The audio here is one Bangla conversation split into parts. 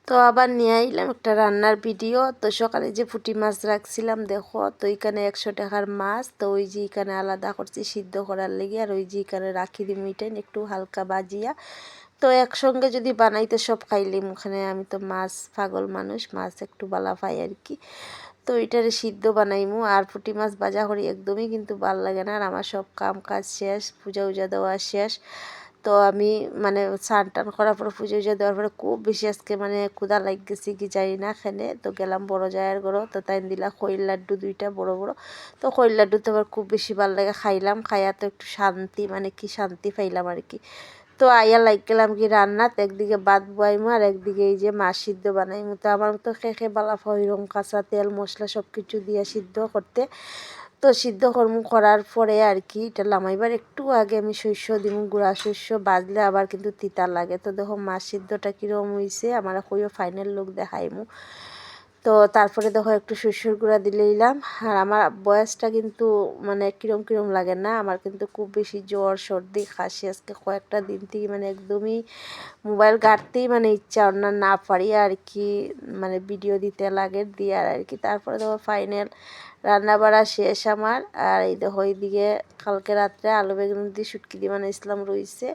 তো আবার নিয়ে আইলাম একটা রান্নার ভিডিও। তো সকালে যে পুঁটি মাছ রাখছিলাম দেখো, তো এখানে 100 টাকার মাছ, তো ওই যে এখানে আলাদা করছি সিদ্ধ করার লেগে, আর ওই যে এখানে রাখি দিম এটাই একটু হালকা বাজিয়া। তো একসঙ্গে যদি বানাইতে সব খাইলিম, ওখানে আমি তো মাছ পাগল মানুষ, মাছ একটু বালা পাই আর কি। তো এটারে সিদ্ধ বানাইমু, আর পুঁটি মাছ ভাজা করি একদমই কিন্তু ভাল লাগে না। আর আমার সব কাম কাজ শেষ, পূজা উজা দেওয়া শেষ। তো আমি মানে স্নান টান করার পরে পুজো উজা দেওয়ার পরে খুব বেশি আজকে মানে ক্ষুধা লাগ গেছি কি জানি না খেনে। তো গেলাম বড় জায়ের ঘরও, তো তাই দিলা খইর লাড্ডু 2টা বড় বড়। তো খইর লাড্ডু তো আবার খুব বেশি ভালো লাগে, খাইলাম, খাইয়া তো একটু শান্তি মানে কি শান্তি পাইলাম আর কি। তো আইয়া লাগ গেলাম কি রান্নাত, একদিকে ভাত বয়াইমু আর একদিকে এই যে মাছ সিদ্ধ বানাইমু। তো আমার তো খেয়ে বালা ফইরম কাঁচা তেল মশলা সব কিছু দিয়ে সিদ্ধ করতে। তো সিদ্ধ করমু, করার পরে আর কি এটা লামাইবার একটু আগে আমি শস্য দিমু, গুঁড়া শস্য বাজলে আবার কিন্তু তিতা লাগে। তো দেখো মাছ সিদ্ধটা কীরকম হয়েছে, আমার কইও ফাইনাল লুক দেখাইমু। তো তারপরে দেখো একটু শস্যর গুঁড়া দিলে দিলাম। আর আমার বয়সটা কিন্তু মানে কিরম লাগে না, আমার কিন্তু খুব বেশি জ্বর সর্দি খাসি আজকে কয়েকটা দিন থেকে, মানে একদমই মোবাইল ঘাঁটতেই মানে ইচ্ছা না পারি আর কি, মানে ভিডিও দিতে লাগে দিয়ে আর কি। তারপরে দেখো ফাইনাল রান্না বাড়া শেষ আমার। আর এই দেখো এইদিকে কালকে রাত্রে আলু বেগুন দিয়ে শুটকি দিয়ে বানাইছিলাম রইছে।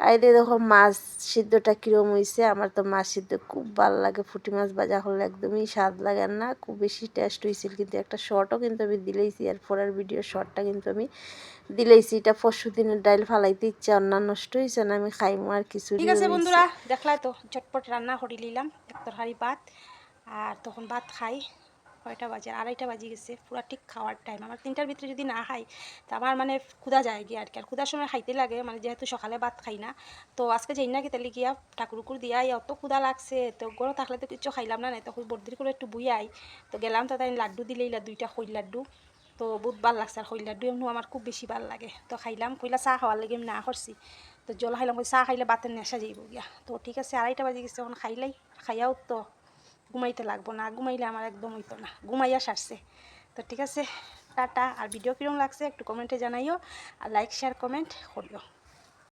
আর এই দেখো মাছ সিদ্ধটা কীরকম হয়েছে। আমার তো মাছ সিদ্ধ খুব ভালো লাগে, পুঁটি মাছ ভাজা হলে একদমই স্বাদ লাগে না, খুব বেশি টেস্ট হয়েছিল। কিন্তু একটা শর্টও কিন্তু আমি দিলেইছি, আর পরের ভিডিও শর্টটা কিন্তু আমি দিলেইছি। এটা পরশু দিনের ডাইল ফালাইতে ইচ্ছা অন্য নষ্ট হয়েছে না, আমি খাইমু আর কিছু। ঠিক আছে বন্ধুরা, দেখলাই তো চটপট রান্না করে নিলাম, এক তরকারি ভাত। আর তখন ভাত খাই কয়টা বাজে, 2:30 বাজে গেছে, পুরো ঠিক খাওয়ার টাইম। আমার 3টার ভিতরে যদি না খাই তো আমার মানে ক্ষুধা যায় গিয়ে আর কি। আর ক্ষুধার সময় খাইতে লাগে, মানে যেহেতু সকালে ভাত খাই না। তো আজকে যাই না খেতে গিয়া ঠাকুরকুর দিয়া অত ক্ষুধা লাগছে, তো গরম থাকলে তো কিছু খাইলাম না, তো বর্দির করে একটু বুই আই। তো গেলাম, তো তাই লাড্ডু দিলেইলা 2টা খইর লাড্ডু। তো বহুত ভাল লাগছে, আর খইর লাড্ডু এমনি আমার খুব বেশি ভাল লাগে। তো খাইলাম, কইলা চাহ খাওয়ার লাগে আমি না করছি। তো জল খাইলাম, চাহ খাইলে বাতের নেশা যাইব গিয়া। তো ঠিক আছে, 2:30 বাজে গেছে, এখন খাইলাই, খাইয়াও তো ঘুমাইতে লাগবো না, ঘুমাইলে আমার একদম হইতো না, ঘুমাইয়া সারছে। তো ঠিক আছে, টাটা। আর ভিডিও কীরকম লাগছে একটু কমেন্টে জানাইও, আর লাইক শেয়ার কমেন্ট করিও।